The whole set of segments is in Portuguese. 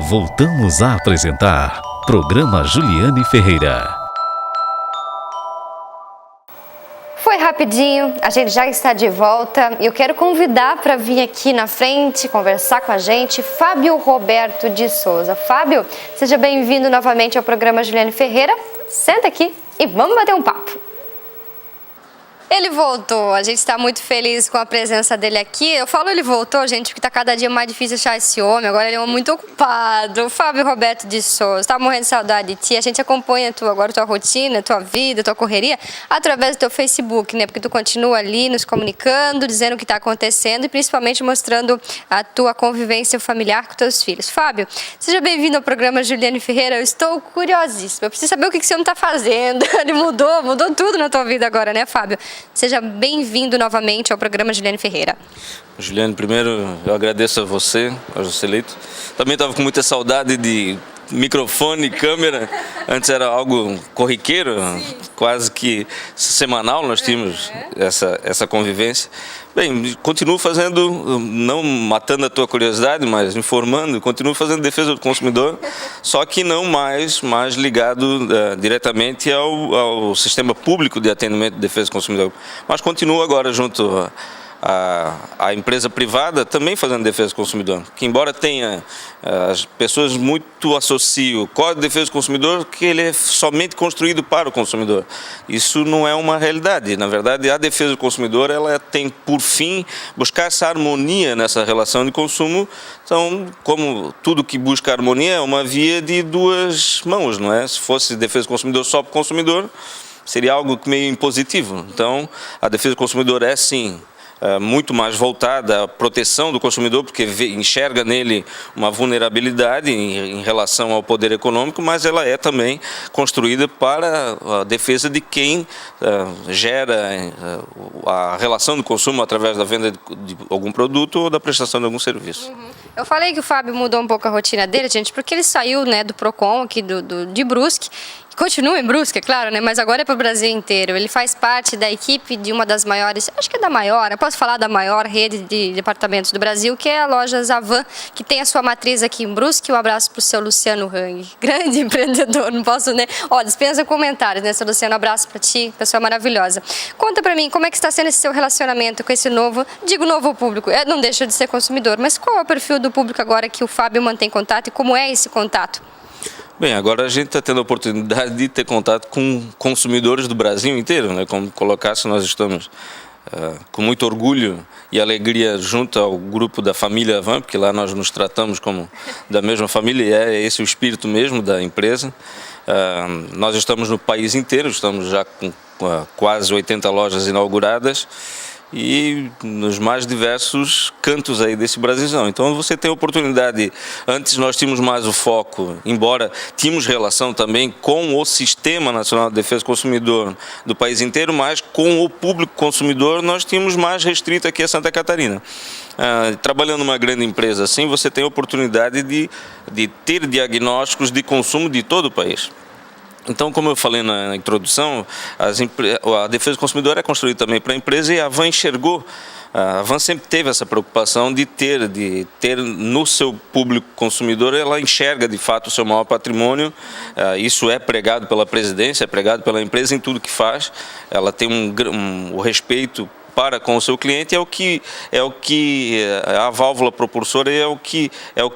Voltamos a apresentar Programa Juliane Ferreira. Foi rapidinho, a gente já está de volta e eu quero convidar para vir aqui na frente conversar com a gente Fábio Roberto de Souza. Fábio, seja bem-vindo novamente ao programa Juliane Ferreira. Senta aqui e vamos bater um papo. Ele voltou, a gente está muito feliz com a presença dele aqui. Eu falo ele voltou, gente, porque está cada dia mais difícil achar esse homem. Agora ele é um homem muito ocupado. O Fábio Roberto de Souza, está morrendo de saudade de ti. A gente acompanha agora tua rotina, tua vida, tua correria, através do teu Facebook, né? Porque tu continua ali nos comunicando, dizendo o que está acontecendo e principalmente mostrando a tua convivência familiar com teus filhos. Fábio, seja bem-vindo ao programa Juliane Ferreira. Eu estou curiosíssima. Eu preciso saber o que esse homem está fazendo. Ele mudou tudo na tua vida agora, né, Fábio? Seja bem-vindo novamente ao programa Juliane Ferreira. Juliane, primeiro eu agradeço a você, ao Joselito. Também estava com muita saudade de microfone, câmera. Antes era algo corriqueiro, quase que semanal nós tínhamos essa convivência. Bem, continuo fazendo, não matando a tua curiosidade, mas informando, continuo fazendo defesa do consumidor, só que não mais ligado diretamente ao sistema público de atendimento de defesa do consumidor. Mas continuo agora junto a empresa privada também fazendo defesa do consumidor, que embora tenha, as pessoas muito associam o Código de Defesa do Consumidor que ele é somente construído para o consumidor. Isso não é uma realidade. Na verdade, a defesa do consumidor ela tem por fim buscar essa harmonia nessa relação de consumo. Então, como tudo que busca harmonia é uma via de duas mãos, não é? Se fosse defesa do consumidor só para o consumidor, seria algo meio impositivo. Então, a defesa do consumidor é sim muito mais voltada à proteção do consumidor, porque enxerga nele uma vulnerabilidade em relação ao poder econômico, mas ela é também construída para a defesa de quem gera a relação do consumo através da venda de algum produto ou da prestação de algum serviço. Eu falei que o Fábio mudou um pouco a rotina dele, gente, porque ele saiu, né, do Procon, aqui de Brusque. Continua em Brusque, é claro, né? Mas agora é para o Brasil inteiro. Ele faz parte da equipe de uma das maiores, acho que é da maior, eu posso falar da maior rede de departamentos do Brasil, que é a loja Zavan, que tem a sua matriz aqui em Brusque. Um abraço para o seu Luciano Hang, grande empreendedor, não posso, né? Ó, dispensa comentários, né, seu Luciano? Um abraço para ti, pessoa maravilhosa. Conta para mim, como é que está sendo esse seu relacionamento com esse novo público? Não deixa de ser consumidor, mas qual é o perfil do público agora que o Fábio mantém contato e como é esse contato? Bem, agora a gente está tendo a oportunidade de ter contato com consumidores do Brasil inteiro, né? Como colocasse, nós estamos com muito orgulho e alegria junto ao grupo da família Avan, porque lá nós nos tratamos como da mesma família e é esse o espírito mesmo da empresa. Nós estamos no país inteiro, estamos já com quase 80 lojas inauguradas e nos mais diversos cantos aí desse Brasilzão. Então você tem a oportunidade, antes nós tínhamos mais o foco, embora tínhamos relação também com o Sistema Nacional de Defesa do Consumidor do país inteiro, mas com o público consumidor nós tínhamos mais restrito aqui a Santa Catarina. Trabalhando numa grande empresa assim, você tem a oportunidade de ter diagnósticos de consumo de todo o país. Então, como eu falei na introdução, a defesa do consumidor é construída também para a empresa e a Avan enxergou, a Avan sempre teve essa preocupação de ter no seu público consumidor, ela enxerga de fato o seu maior patrimônio, isso é pregado pela presidência, é pregado pela empresa em tudo que faz, ela tem o respeito para com o seu cliente, é o que a válvula propulsora é o que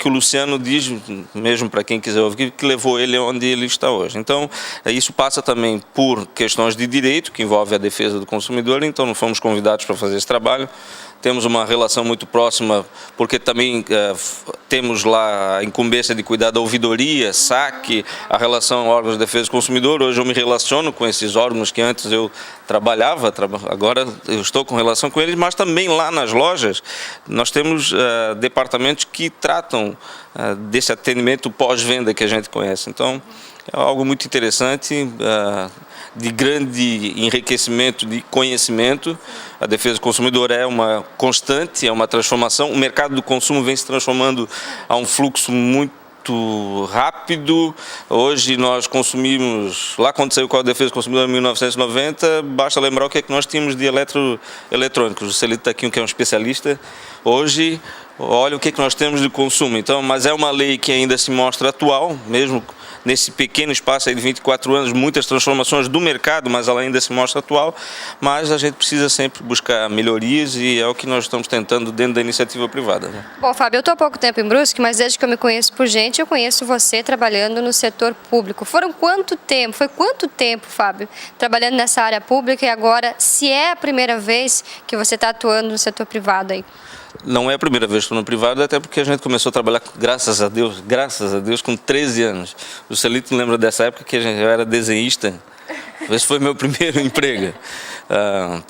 o Luciano diz, mesmo para quem quiser ouvir, que levou ele onde ele está hoje. Então, isso passa também por questões de direito, que envolve a defesa do consumidor, então não fomos convidados para fazer esse trabalho. Temos uma relação muito próxima, porque também temos lá a incumbência de cuidar da ouvidoria, SAC, a relação órgãos de defesa do consumidor. Hoje eu me relaciono com esses órgãos que antes eu trabalhava, agora eu estou com relação com eles, mas também lá nas lojas nós temos departamentos que tratam desse atendimento pós-venda que a gente conhece. Então, é algo muito interessante, de grande enriquecimento de conhecimento. A defesa do consumidor é uma constante, é uma transformação. O mercado do consumo vem se transformando a um fluxo muito rápido. Hoje nós consumimos, lá quando saiu o Código de Defesa do Consumidor em 1990, basta lembrar o que é que nós tínhamos de eletrônicos. O Celito está aqui, que é um especialista. Hoje, olha o que nós temos de consumo. Então, mas é uma lei que ainda se mostra atual, mesmo nesse pequeno espaço aí de 24 anos, muitas transformações do mercado, mas ela ainda se mostra atual. Mas a gente precisa sempre buscar melhorias e é o que nós estamos tentando dentro da iniciativa privada, né? Bom, Fábio, eu estou há pouco tempo em Brusque, mas desde que eu me conheço por gente, eu conheço você trabalhando no setor público. Foi quanto tempo, Fábio, trabalhando nessa área pública e agora, se é a primeira vez que você está atuando no setor privado aí? Não é a primeira vez que estou no privado, até porque a gente começou a trabalhar, graças a Deus, com 13 anos. O Celito lembra dessa época que eu era desenhista. Esse foi meu primeiro emprego.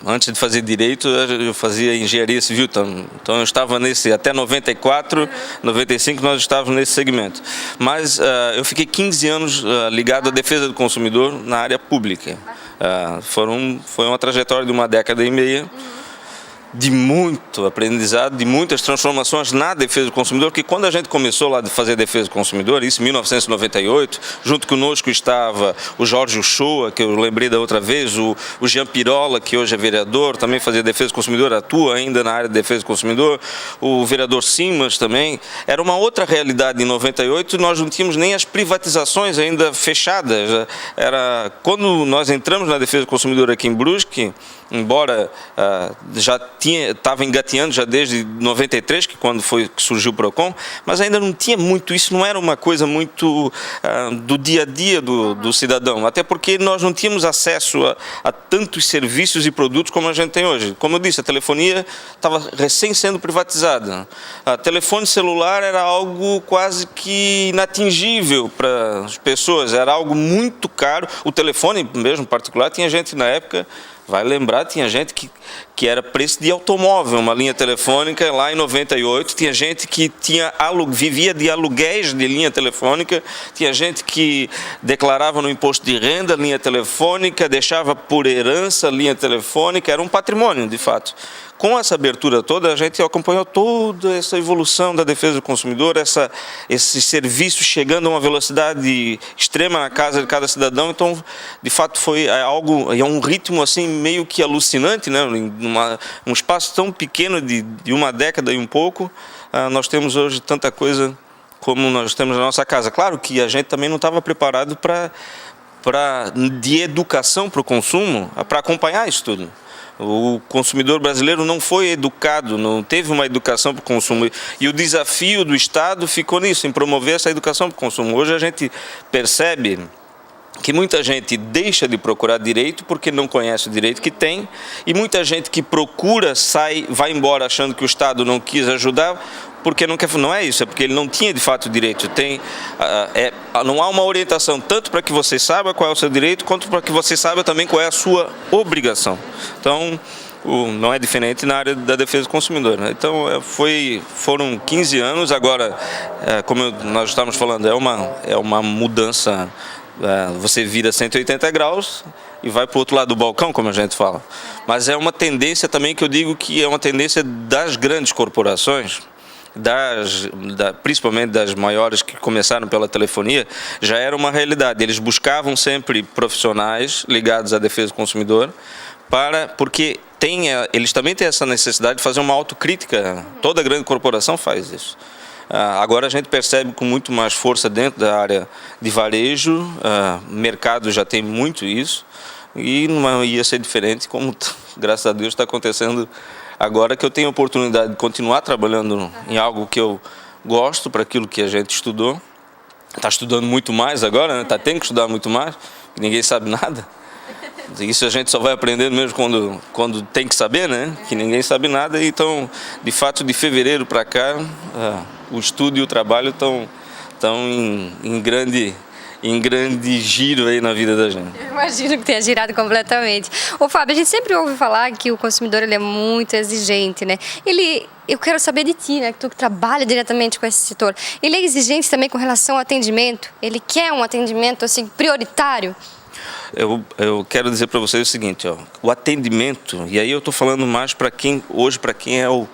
Antes de fazer direito, eu fazia engenharia civil. Então eu estava nesse, até 94, 95 nós estávamos nesse segmento. Mas eu fiquei 15 anos ligado à defesa do consumidor na área pública. Foi uma trajetória de uma década e meia, de muito aprendizado, de muitas transformações na defesa do consumidor, que quando a gente começou lá de fazer defesa do consumidor, isso em 1998, junto conosco estava o Jorge Uchoa, que eu lembrei da outra vez, o Jean Pirola, que hoje é vereador, também fazia defesa do consumidor, atua ainda na área de defesa do consumidor, o vereador Simas também. Era uma outra realidade em 98, nós não tínhamos nem as privatizações ainda fechadas. Quando nós entramos na defesa do consumidor aqui em Brusque, embora já estava engateando já desde 93, que quando foi que surgiu o PROCON, mas ainda não tinha muito, isso não era uma coisa muito do dia a dia do cidadão, até porque nós não tínhamos acesso a tantos serviços e produtos como a gente tem hoje. Como eu disse, a telefonia estava recém sendo privatizada. A telefone celular era algo quase que inatingível para as pessoas, era algo muito caro. O telefone mesmo, em particular, tinha gente na época, vai lembrar, tinha gente que era preço de automóvel, uma linha telefônica lá em 98, tinha gente que vivia de aluguéis de linha telefônica, tinha gente que declarava no imposto de renda linha telefônica, deixava por herança linha telefônica, era um patrimônio de fato. Com essa abertura toda, a gente acompanhou toda essa evolução da defesa do consumidor, esse serviço chegando a uma velocidade extrema na casa de cada cidadão. Então, de fato, é um ritmo assim meio que alucinante, né? Um espaço tão pequeno de uma década e um pouco, nós temos hoje tanta coisa como nós temos na nossa casa. Claro que a gente também não estava preparado de educação para o consumo, para acompanhar isso tudo. O consumidor brasileiro não foi educado, não teve uma educação para o consumo. E o desafio do Estado ficou nisso, em promover essa educação para o consumo. Hoje a gente percebe que muita gente deixa de procurar direito porque não conhece o direito que tem, e muita gente que procura vai embora achando que o Estado não quis ajudar, porque não é isso, é porque ele não tinha de fato direito. Não há uma orientação tanto para que você saiba qual é o seu direito, quanto para que você saiba também qual é a sua obrigação. Então, não é diferente na área da defesa do consumidor, né? Então, foram 15 anos, agora, como nós estamos falando, é uma mudança, você vira 180 graus e vai para o outro lado do balcão, como a gente fala. Mas é uma tendência também que eu digo que é uma tendência das grandes corporações, principalmente das maiores que começaram pela telefonia, já era uma realidade. Eles buscavam sempre profissionais ligados à defesa do consumidor, porque eles também têm essa necessidade de fazer uma autocrítica. Toda grande corporação faz isso. Agora a gente percebe com muito mais força dentro da área de varejo, mercado já tem muito isso, e não ia ser diferente, como graças a Deus está acontecendo agora, que eu tenho a oportunidade de continuar trabalhando em algo que eu gosto, para aquilo que a gente estudou. Está estudando muito mais agora, né? Tendo que estudar muito mais, ninguém sabe nada. Isso a gente só vai aprendendo mesmo quando tem que saber, né? Que ninguém sabe nada. Então, de fato, de fevereiro para cá, o estudo e o trabalho estão em grande giro aí na vida da gente. Eu imagino que tenha girado completamente. Ô Fábio, a gente sempre ouve falar que o consumidor ele é muito exigente, né? Eu quero saber de ti, né? Que tu trabalha diretamente com esse setor. Ele é exigente também com relação ao atendimento? Ele quer um atendimento assim prioritário? Eu quero dizer para vocês o seguinte, ó, o atendimento, e aí eu estou falando mais para quem é o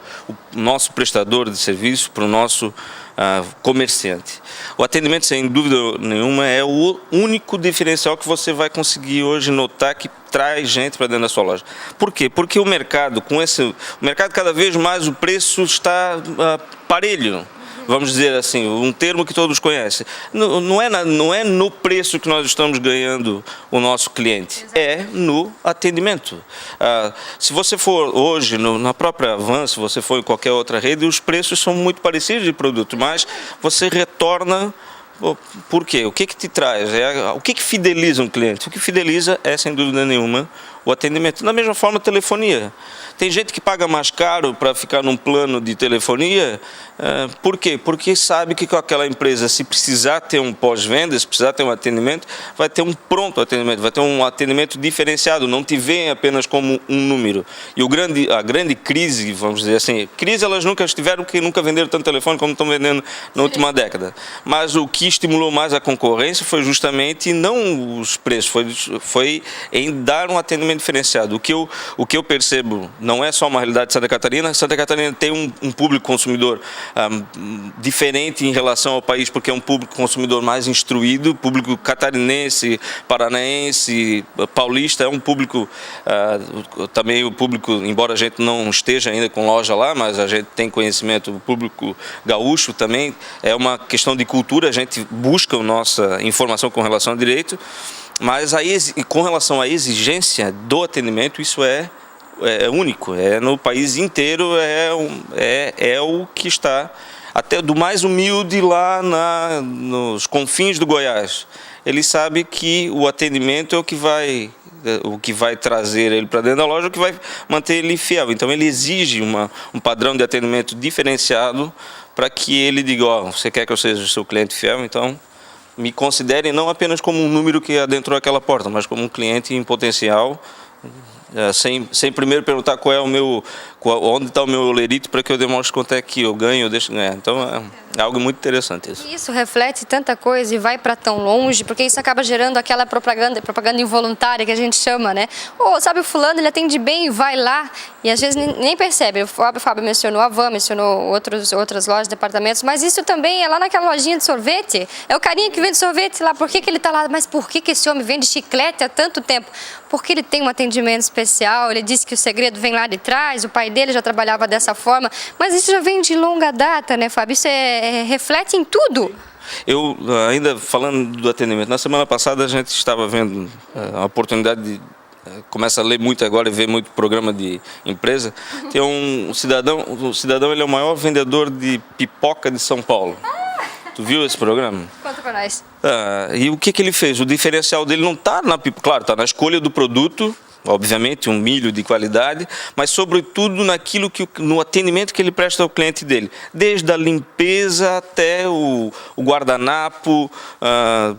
nosso prestador de serviço, para o nosso comerciante. O atendimento, sem dúvida nenhuma, é o único diferencial que você vai conseguir hoje notar que traz gente para dentro da sua loja. Por quê? Porque o mercado cada vez mais o preço está parelho. Vamos dizer assim, um termo que todos conhecem. Não é no preço que nós estamos ganhando o nosso cliente, é no atendimento. Se você for hoje na própria Avan, se você for em qualquer outra rede, os preços são muito parecidos de produto, mas você retorna. Por quê? O que te traz? O que fideliza um cliente? O que fideliza é, sem dúvida nenhuma, o atendimento. Da mesma forma, a telefonia. Tem gente que paga mais caro para ficar num plano de telefonia. Por quê? Porque sabe que com aquela empresa, se precisar ter um pós-venda, se precisar ter um atendimento, vai ter um pronto atendimento, vai ter um atendimento diferenciado, não te veem apenas como um número. E a grande crise, vamos dizer assim, crise elas nunca estiveram, porque nunca venderam tanto telefone como estão vendendo na última década. Mas o que estimulou mais a concorrência foi justamente não os preços, foi em dar um atendimento diferenciado. O que eu percebo não é só uma realidade de Santa Catarina. Santa Catarina tem um público consumidor diferente em relação ao país, porque é um público consumidor mais instruído, público catarinense, paranaense, paulista, é um público, também o público, embora a gente não esteja ainda com loja lá, mas a gente tem conhecimento, o público gaúcho também, é uma questão de cultura, a gente busca a nossa informação com relação ao direito, mas com relação à exigência do atendimento, isso é único, no país inteiro, é o que está, até do mais humilde lá nos confins do Goiás. Ele sabe que o atendimento é o que vai trazer ele para dentro da loja, o que vai manter ele fiel. Então ele exige um padrão de atendimento diferenciado para que ele diga, você quer que eu seja o seu cliente fiel, então me considere não apenas como um número que adentrou aquela porta, mas como um cliente em potencial, sem primeiro perguntar onde está o meu olerite para que eu demonstre quanto é que eu ganho ou deixo ganhar. Então é algo muito interessante isso. Isso reflete tanta coisa e vai para tão longe, porque isso acaba gerando aquela propaganda involuntária que a gente chama, né? Sabe, o fulano, ele atende bem, vai lá, e às vezes nem percebe. O Fábio mencionou a Avan, mencionou outras lojas, departamentos, mas isso também é lá naquela lojinha de sorvete. É o carinha que vende sorvete lá. Por que ele está lá? Mas por que esse homem vende chiclete há tanto tempo? Porque ele tem um atendimento especial, ele disse que o segredo vem lá de trás, o pai dele já trabalhava dessa forma, mas isso já vem de longa data, né, Fábio? Isso reflete em tudo. Eu, ainda falando do atendimento, na semana passada a gente estava vendo a oportunidade de começa a ler muito agora e ver muito programa de empresa. Tem o cidadão ele é o maior vendedor de pipoca de São Paulo. Tu viu esse programa? Conta pra nós. E o que ele fez? O diferencial dele não está claro, está na escolha do produto, obviamente um milho de qualidade, mas sobretudo no atendimento que ele presta ao cliente dele, desde a limpeza até o guardanapo,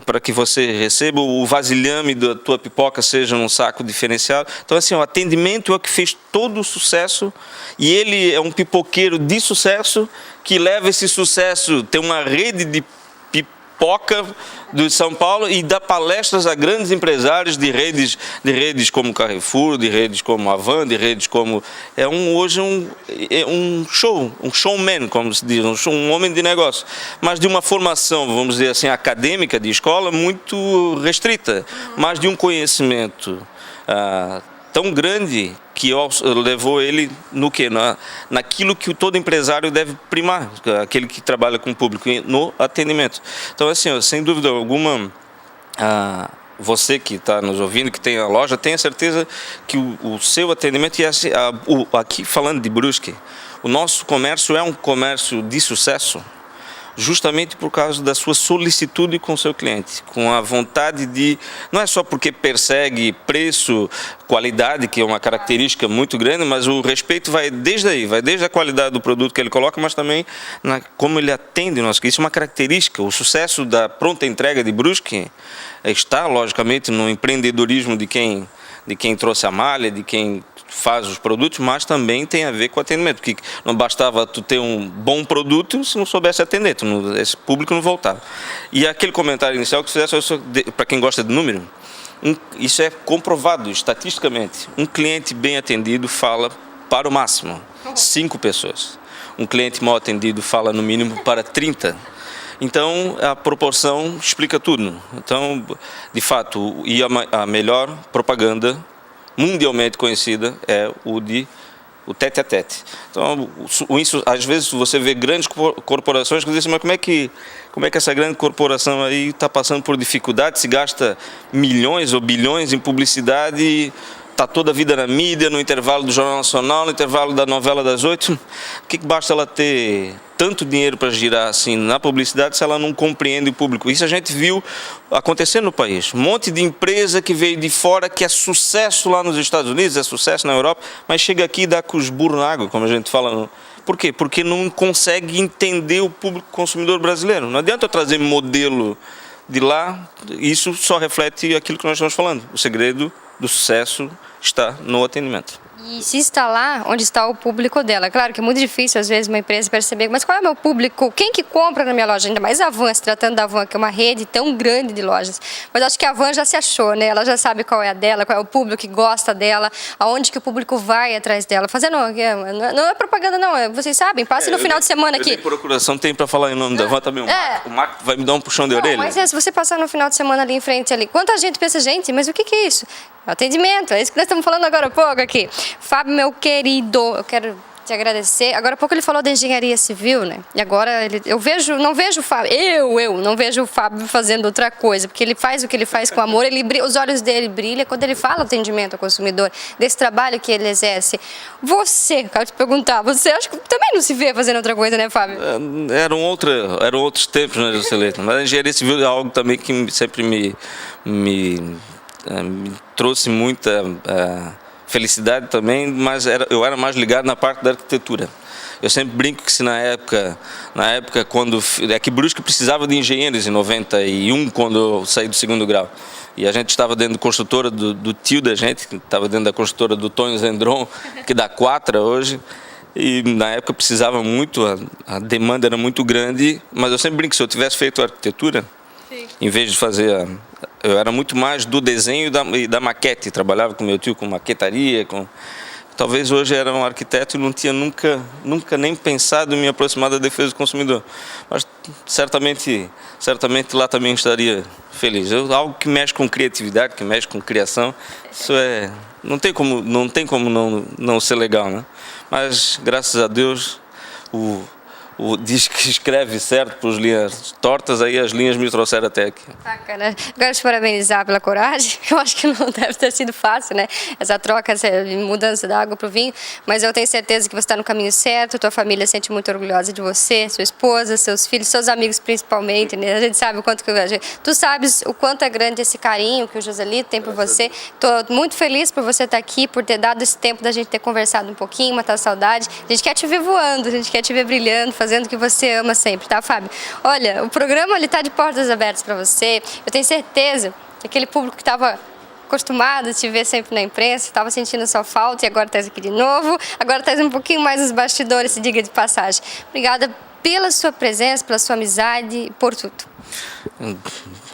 para que você receba o vasilhame da tua pipoca seja num saco diferenciado. Então assim, o atendimento é o que fez todo o sucesso, e ele é um pipoqueiro de sucesso que leva esse sucesso, tem uma rede de pipoca de São Paulo e dá palestras a grandes empresários de redes como Carrefour, de redes como Avan, de redes como... Hoje um showman, como se diz, um homem de negócio, mas de uma formação, vamos dizer assim, acadêmica de escola muito restrita, mas de um conhecimento tão grande que levou ele naquilo que todo empresário deve primar, aquele que trabalha com o público, no atendimento. Então, assim, sem dúvida alguma, você que está nos ouvindo, que tem a loja, tenha certeza que o seu atendimento, aqui falando de Brusque, o nosso comércio é um comércio de sucesso, justamente por causa da sua solicitude com o seu cliente, com a vontade de... Não é só porque persegue preço, qualidade, que é uma característica muito grande, mas o respeito vai desde aí, vai desde a qualidade do produto que ele coloca, mas também como ele atende. Isso é uma característica. O sucesso da pronta entrega de Brusque está, logicamente, no empreendedorismo de quem trouxe a malha, de quem faz os produtos, mas também tem a ver com o atendimento, porque não bastava tu ter um bom produto se não soubesse atender, esse público não voltava. E aquele comentário inicial que fizesse, para quem gosta de número, Isso é comprovado estatisticamente. Um cliente bem atendido fala para o máximo 5 pessoas. Um cliente mal atendido fala no mínimo para 30. Então, a proporção explica tudo. Então, de fato, a melhor propaganda mundialmente conhecida é o tete-a-tete. Então, isso, às vezes você vê grandes corporações que dizem, mas como é que essa grande corporação aí está passando por dificuldade, se gasta milhões ou bilhões em publicidade, está toda a vida na mídia, no intervalo do Jornal Nacional, no intervalo da novela das 8, o que basta ela ter tanto dinheiro para girar assim na publicidade se ela não compreende o público? Isso a gente viu acontecer no país. Um monte de empresa que veio de fora, que é sucesso lá nos Estados Unidos, é sucesso na Europa, mas chega aqui e dá com os burros na água, como a gente fala. Por quê? Porque não consegue entender o público consumidor brasileiro. Não adianta eu trazer modelo de lá, isso só reflete aquilo que nós estamos falando. O segredo do sucesso está no atendimento. E se está lá, onde está o público dela? Claro que é muito difícil, às vezes, uma empresa perceber, mas qual é o meu público? Quem que compra na minha loja? Ainda mais a Van, se tratando da Van, que é uma rede tão grande de lojas. Mas acho que a Van já se achou, né? Ela já sabe qual é a dela, qual é o público que gosta dela, aonde que o público vai atrás dela. Fazendo, não é propaganda, não. Vocês sabem, passe no final de semana aqui. Procuração tem para falar em nome da Van também. O Marco vai me dar um puxão de orelha. Mas se você passar no final de semana ali em frente, ali, quanta gente pensa, gente, mas o que é isso? Atendimento, é isso que nós estamos falando agora há pouco aqui. Fábio, meu querido, eu quero te agradecer. Agora há pouco ele falou da engenharia civil, né? E agora não vejo o Fábio, eu não vejo o Fábio fazendo outra coisa, porque ele faz o que ele faz com amor, os olhos dele brilham quando ele fala atendimento ao consumidor, desse trabalho que ele exerce. Você, quero te perguntar, você acha que também não se vê fazendo outra coisa, né, Fábio? Eram outros tempos, né, Juscelino? Mas a engenharia civil é algo também que sempre me trouxe muita felicidade também, mas eu era mais ligado na parte da arquitetura. Eu sempre brinco que se na época quando é que Brusque precisava de engenheiros em 91, quando eu saí do 2º grau. E a gente estava dentro da construtora do tio da gente, que estava dentro da construtora do Tonho Zendron, que dá 4 hoje. E na época precisava muito, a demanda era muito grande, mas eu sempre brinco que se eu tivesse feito arquitetura, em vez de fazer, eu era muito mais do desenho e da maquete, trabalhava com meu tio com maquetaria, talvez hoje era um arquiteto e não tinha nunca nem pensado em me aproximar da defesa do consumidor, mas certamente lá também estaria feliz. Algo que mexe com criatividade, que mexe com criação, isso não tem como não ser legal, né? Mas graças a Deus diz que escreve certo por linhas tortas, aí as linhas me trouxeram até aqui. Bacana. Quero te parabenizar pela coragem, eu acho que não deve ter sido fácil, né? Essa troca, essa mudança da água para o vinho, mas eu tenho certeza que você está no caminho certo, tua família se sente muito orgulhosa de você, sua esposa, seus filhos, seus amigos principalmente, né? A gente sabe o quanto que tu sabes o quanto é grande esse carinho que o Joselito tem por você. Estou muito feliz por você estar aqui, por ter dado esse tempo da gente ter conversado um pouquinho, matar a saudade. A gente quer te ver voando, a gente quer te ver brilhando, fazendo o que você ama sempre, tá, Fábio? Olha, o programa está de portas abertas para você. Eu tenho certeza que aquele público que estava acostumado a te ver sempre na imprensa, estava sentindo sua falta e agora estás aqui de novo. Agora estás um pouquinho mais nos bastidores, se diga de passagem. Obrigada pela sua presença, pela sua amizade e por tudo.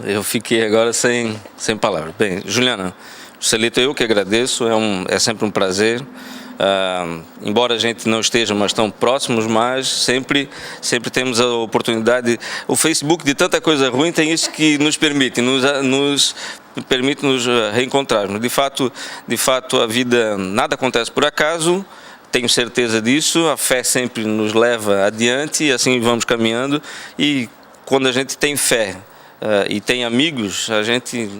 Eu fiquei agora sem palavras. Bem, Juliana, Celito, eu que agradeço, é sempre um prazer. Embora a gente não esteja mais tão próximos, mas sempre temos a oportunidade. O Facebook, de tanta coisa ruim, tem isso que nos permite nos reencontrarmos. De fato, a vida, nada acontece por acaso, tenho certeza disso, a fé sempre nos leva adiante e assim vamos caminhando. E quando a gente tem fé e tem amigos,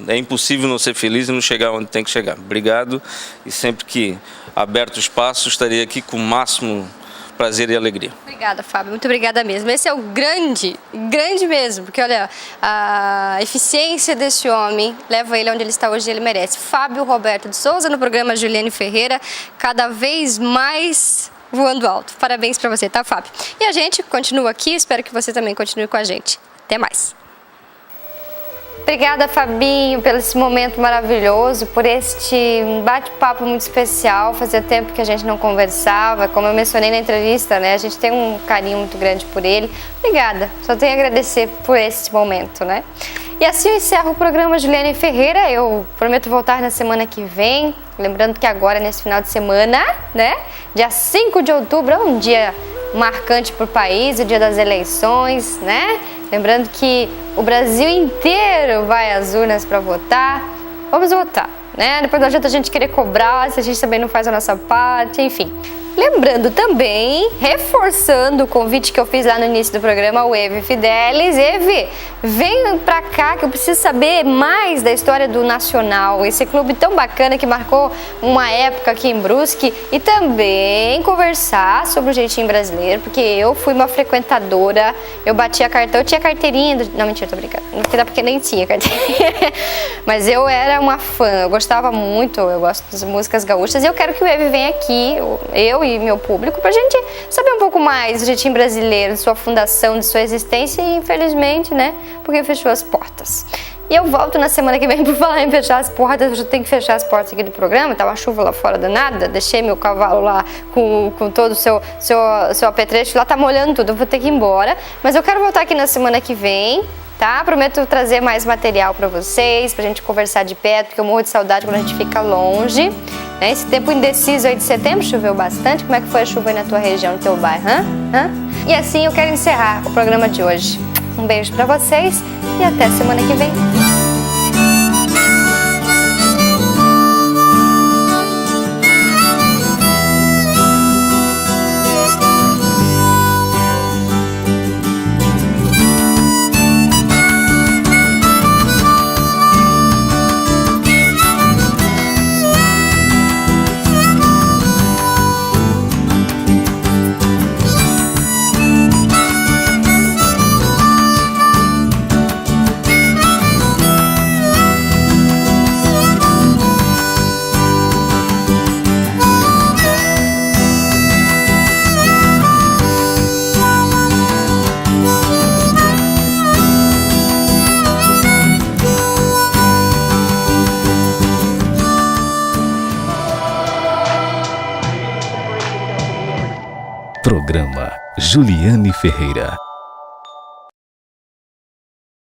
é impossível não ser feliz e não chegar onde tem que chegar. Obrigado, e sempre que aberto o espaço, estarei aqui com o máximo prazer e alegria. Obrigada, Fábio, muito obrigada mesmo. Esse é o grande mesmo, porque olha, a eficiência desse homem leva ele onde ele está hoje e ele merece. Fábio Roberto de Souza, no programa Juliane Ferreira, cada vez mais voando alto. Parabéns para você, tá, Fábio? E a gente continua aqui, espero que você também continue com a gente. Até mais. Obrigada, Fabinho, pelo esse momento maravilhoso, por este bate-papo muito especial. Fazia tempo que a gente não conversava, como eu mencionei na entrevista, né? A gente tem um carinho muito grande por ele. Obrigada, só tenho a agradecer por esse momento, né? E assim eu encerro o programa Juliane Ferreira. Eu prometo voltar na semana que vem. Lembrando que agora, nesse final de semana, né? Dia 5 de outubro é um dia marcante para o país, o dia das eleições, né? Lembrando que o Brasil inteiro vai às urnas para votar. Vamos votar, né? Depois não adianta a gente querer cobrar se a gente também não faz a nossa parte, enfim. Lembrando também, reforçando o convite que eu fiz lá no início do programa, o Eve Fidelis. Eve, vem pra cá que eu preciso saber mais da história do Nacional, esse clube tão bacana que marcou uma época aqui em Brusque, e também conversar sobre o jeitinho brasileiro, porque eu fui uma frequentadora, eu batia cartão, eu tinha carteirinha, não, mentira, tô brincando, não dá porque nem tinha carteirinha, mas eu era uma fã, eu gostava muito, eu gosto das músicas gaúchas, e eu quero que o Eve venha aqui, eu e meu público, pra gente saber um pouco mais do jeitinho brasileiro, de sua fundação, de sua existência e, infelizmente, né, porque fechou as portas. E eu volto na semana que vem por falar em fechar as portas. Eu já tenho que fechar as portas aqui do programa, tá uma chuva lá fora danada, deixei meu cavalo lá com todo o seu apetrecho lá, tá molhando tudo, eu vou ter que ir embora, mas eu quero voltar aqui na semana que vem, tá? Prometo trazer mais material pra vocês, pra gente conversar de perto, porque eu morro de saudade quando a gente fica longe, né? Esse tempo indeciso aí de setembro, choveu bastante. Como é que foi a chuva aí na tua região, no teu bairro, E assim eu quero encerrar o programa de hoje. Um beijo pra vocês e até semana que vem. Programa Juliane Ferreira.